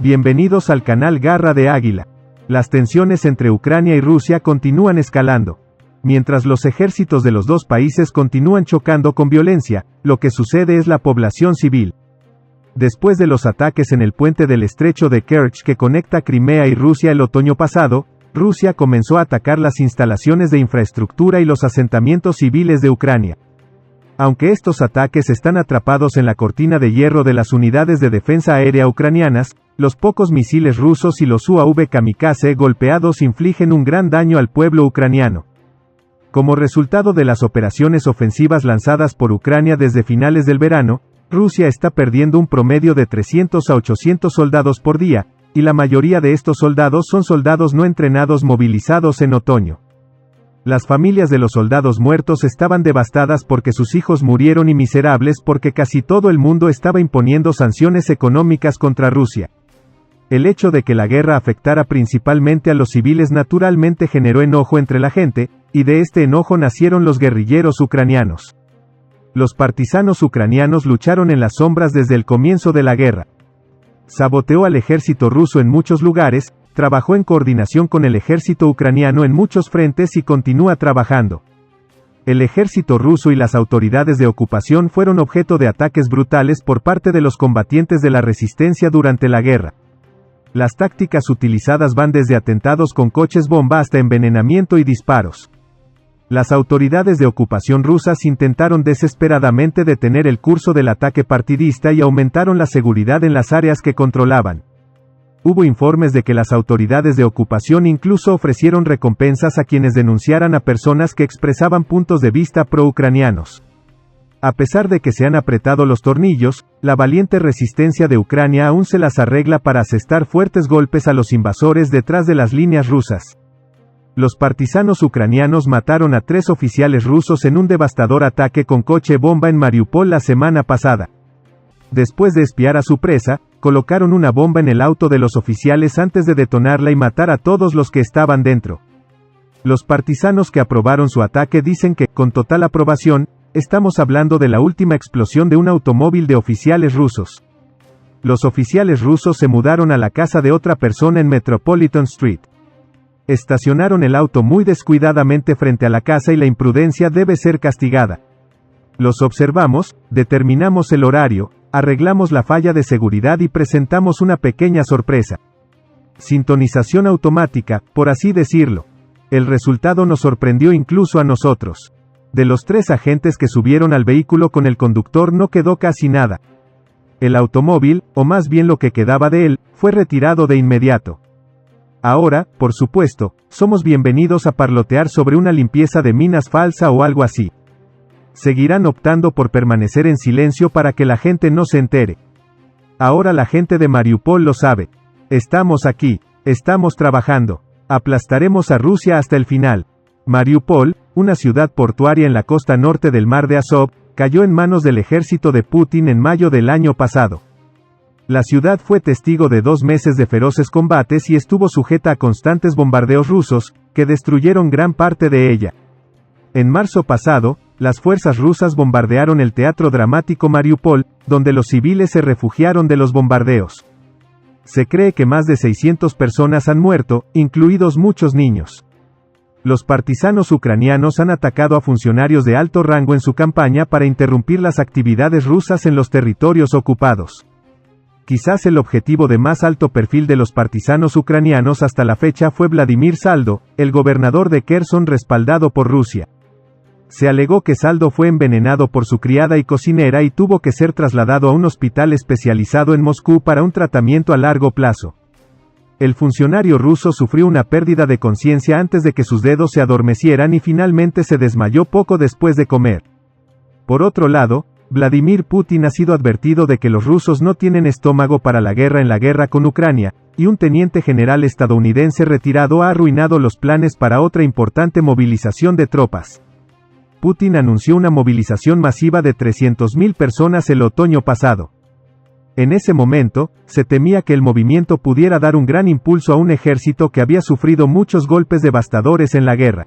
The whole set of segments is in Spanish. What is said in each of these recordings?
Bienvenidos al canal Garra de Águila. Las tensiones entre Ucrania y Rusia continúan escalando. Mientras los ejércitos de los dos países continúan chocando con violencia, lo que sucede es la población civil. Después de los ataques en el puente del estrecho de Kerch que conecta Crimea y Rusia el otoño pasado, Rusia comenzó a atacar las instalaciones de infraestructura y los asentamientos civiles de Ucrania. Aunque estos ataques están atrapados en la cortina de hierro de las unidades de defensa aérea ucranianas, los pocos misiles rusos y los UAV kamikaze golpeados infligen un gran daño al pueblo ucraniano. Como resultado de las operaciones ofensivas lanzadas por Ucrania desde finales del verano, Rusia está perdiendo un promedio de 300 a 800 soldados por día, y la mayoría de estos soldados son soldados no entrenados movilizados en otoño. Las familias de los soldados muertos estaban devastadas porque sus hijos murieron y miserables porque casi todo el mundo estaba imponiendo sanciones económicas contra Rusia. El hecho de que la guerra afectara principalmente a los civiles naturalmente generó enojo entre la gente, y de este enojo nacieron los guerrilleros ucranianos. Los partisanos ucranianos lucharon en las sombras desde el comienzo de la guerra. Saboteó al ejército ruso en muchos lugares, trabajó en coordinación con el ejército ucraniano en muchos frentes y continúa trabajando. El ejército ruso y las autoridades de ocupación fueron objeto de ataques brutales por parte de los combatientes de la resistencia durante la guerra. Las tácticas utilizadas van desde atentados con coches bomba hasta envenenamiento y disparos. Las autoridades de ocupación rusas intentaron desesperadamente detener el curso del ataque partidista y aumentaron la seguridad en las áreas que controlaban. Hubo informes de que las autoridades de ocupación incluso ofrecieron recompensas a quienes denunciaran a personas que expresaban puntos de vista pro-ucranianos. A pesar de que se han apretado los tornillos, la valiente resistencia de Ucrania aún se las arregla para asestar fuertes golpes a los invasores detrás de las líneas rusas. Los partisanos ucranianos mataron a 3 oficiales rusos en un devastador ataque con coche bomba en Mariupol la semana pasada. Después de espiar a su presa, colocaron una bomba en el auto de los oficiales antes de detonarla y matar a todos los que estaban dentro. Los partisanos que aprobaron su ataque dicen que, con total aprobación, estamos hablando de la última explosión de un automóvil de oficiales rusos. Los oficiales rusos se mudaron a la casa de otra persona en Metropolitan Street. Estacionaron el auto muy descuidadamente frente a la casa y la imprudencia debe ser castigada. Los observamos, determinamos el horario, arreglamos la falla de seguridad y presentamos una pequeña sorpresa. Sintonización automática, por así decirlo. El resultado nos sorprendió incluso a nosotros. De los 3 agentes que subieron al vehículo con el conductor no quedó casi nada. El automóvil, o más bien lo que quedaba de él, fue retirado de inmediato. Ahora, por supuesto, somos bienvenidos a parlotear sobre una limpieza de minas falsa o algo así. Seguirán optando por permanecer en silencio para que la gente no se entere. Ahora la gente de Mariupol lo sabe. Estamos aquí, estamos trabajando. Aplastaremos a Rusia hasta el final. Mariupol, una ciudad portuaria en la costa norte del mar de Azov, cayó en manos del ejército de Putin en mayo del año pasado. La ciudad fue testigo de 2 meses de feroces combates y estuvo sujeta a constantes bombardeos rusos, que destruyeron gran parte de ella. En marzo pasado, las fuerzas rusas bombardearon el teatro dramático Mariupol, donde los civiles se refugiaron de los bombardeos. Se cree que más de 600 personas han muerto, incluidos muchos niños. Los partisanos ucranianos han atacado a funcionarios de alto rango en su campaña para interrumpir las actividades rusas en los territorios ocupados. Quizás el objetivo de más alto perfil de los partisanos ucranianos hasta la fecha fue Vladimir Saldo, el gobernador de Kherson respaldado por Rusia. Se alegó que Saldo fue envenenado por su criada y cocinera y tuvo que ser trasladado a un hospital especializado en Moscú para un tratamiento a largo plazo. El funcionario ruso sufrió una pérdida de conciencia antes de que sus dedos se adormecieran y finalmente se desmayó poco después de comer. Por otro lado, Vladimir Putin ha sido advertido de que los rusos no tienen estómago para la guerra en la guerra con Ucrania, y un teniente general estadounidense retirado ha arruinado los planes para otra importante movilización de tropas. Putin anunció una movilización masiva de 300.000 personas el otoño pasado. En ese momento, se temía que el movimiento pudiera dar un gran impulso a un ejército que había sufrido muchos golpes devastadores en la guerra.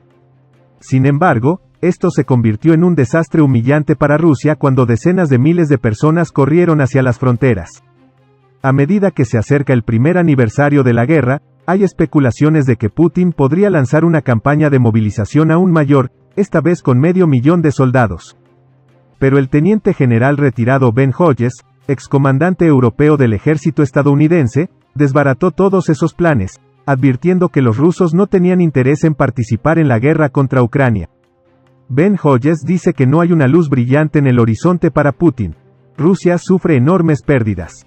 Sin embargo, esto se convirtió en un desastre humillante para Rusia cuando decenas de miles de personas corrieron hacia las fronteras. A medida que se acerca el primer aniversario de la guerra, hay especulaciones de que Putin podría lanzar una campaña de movilización aún mayor, esta vez con 500.000 de soldados. Pero el teniente general retirado Ben Hodges, excomandante europeo del ejército estadounidense, desbarató todos esos planes, advirtiendo que los rusos no tenían interés en participar en la guerra contra Ucrania. Ben Hodges dice que no hay una luz brillante en el horizonte para Putin. Rusia sufre enormes pérdidas.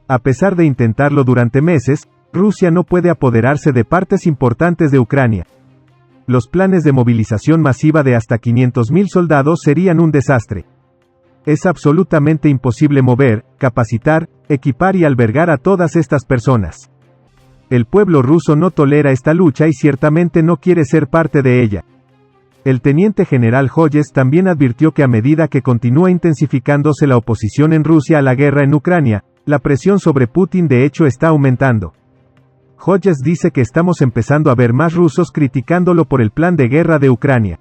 A pesar de intentarlo durante meses, Rusia no puede apoderarse de partes importantes de Ucrania. Los planes de movilización masiva de hasta 500.000 soldados serían un desastre. Es absolutamente imposible mover, capacitar, equipar y albergar a todas estas personas. El pueblo ruso no tolera esta lucha y ciertamente no quiere ser parte de ella. El teniente general Hodges también advirtió que a medida que continúa intensificándose la oposición en Rusia a la guerra en Ucrania, la presión sobre Putin de hecho está aumentando. Hodges dice que estamos empezando a ver más rusos criticándolo por el plan de guerra de Ucrania.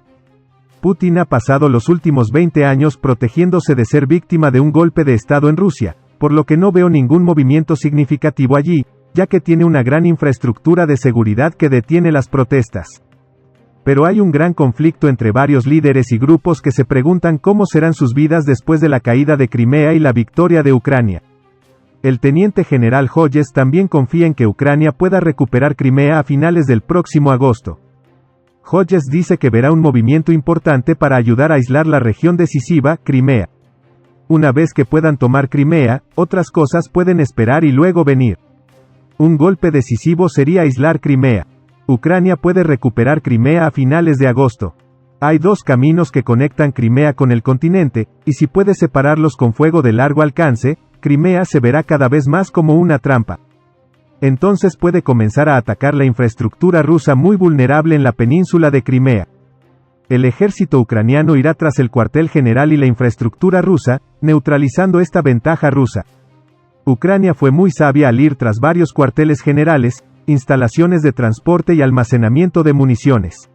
Putin ha pasado los últimos 20 años protegiéndose de ser víctima de un golpe de Estado en Rusia, por lo que no veo ningún movimiento significativo allí, ya que tiene una gran infraestructura de seguridad que detiene las protestas. Pero hay un gran conflicto entre varios líderes y grupos que se preguntan cómo serán sus vidas después de la caída de Crimea y la victoria de Ucrania. El teniente general Hodges también confía en que Ucrania pueda recuperar Crimea a finales del próximo agosto. Hodges dice que verá un movimiento importante para ayudar a aislar la región decisiva, Crimea. Una vez que puedan tomar Crimea, otras cosas pueden esperar y luego venir. Un golpe decisivo sería aislar Crimea. Ucrania puede recuperar Crimea a finales de agosto. Hay dos caminos que conectan Crimea con el continente, y si puede separarlos con fuego de largo alcance, Crimea se verá cada vez más como una trampa. Entonces puede comenzar a atacar la infraestructura rusa muy vulnerable en la península de Crimea. El ejército ucraniano irá tras el cuartel general y la infraestructura rusa, neutralizando esta ventaja rusa. Ucrania fue muy sabia al ir tras varios cuarteles generales, instalaciones de transporte y almacenamiento de municiones.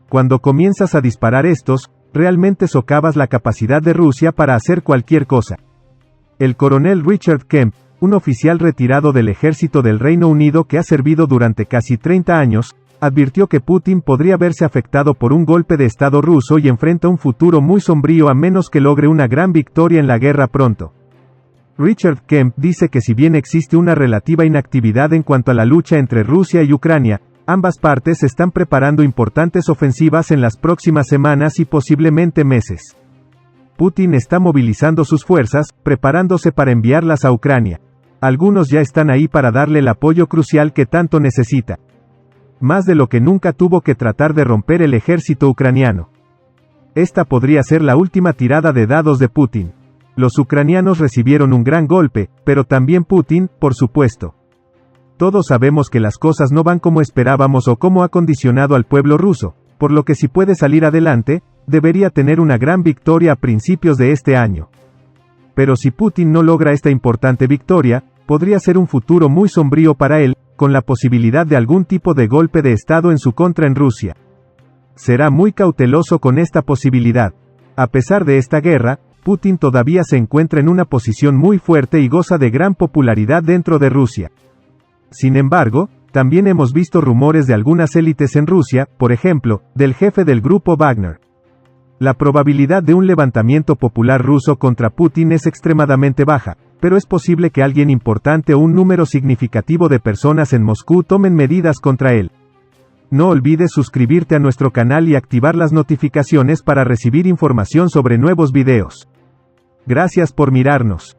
Cuando comienzas a disparar estos, realmente socavas la capacidad de Rusia para hacer cualquier cosa. El coronel Richard Kemp, un oficial retirado del ejército del Reino Unido que ha servido durante casi 30 años, advirtió que Putin podría verse afectado por un golpe de Estado ruso y enfrenta un futuro muy sombrío a menos que logre una gran victoria en la guerra pronto. Richard Kemp dice que si bien existe una relativa inactividad en cuanto a la lucha entre Rusia y Ucrania, ambas partes están preparando importantes ofensivas en las próximas semanas y posiblemente meses. Putin está movilizando sus fuerzas, preparándose para enviarlas a Ucrania. Algunos ya están ahí para darle el apoyo crucial que tanto necesita. Más de lo que nunca tuvo que tratar de romper el ejército ucraniano. Esta podría ser la última tirada de dados de Putin. Los ucranianos recibieron un gran golpe, pero también Putin, por supuesto. Todos sabemos que las cosas no van como esperábamos o como ha condicionado al pueblo ruso, por lo que si puede salir adelante, debería tener una gran victoria a principios de este año. Pero si Putin no logra esta importante victoria, podría ser un futuro muy sombrío para él, con la posibilidad de algún tipo de golpe de Estado en su contra en Rusia. Será muy cauteloso con esta posibilidad. A pesar de esta guerra, Putin todavía se encuentra en una posición muy fuerte y goza de gran popularidad dentro de Rusia. Sin embargo, también hemos visto rumores de algunas élites en Rusia, por ejemplo, del jefe del grupo Wagner. La probabilidad de un levantamiento popular ruso contra Putin es extremadamente baja, pero es posible que alguien importante o un número significativo de personas en Moscú tomen medidas contra él. No olvides suscribirte a nuestro canal y activar las notificaciones para recibir información sobre nuevos videos. Gracias por mirarnos.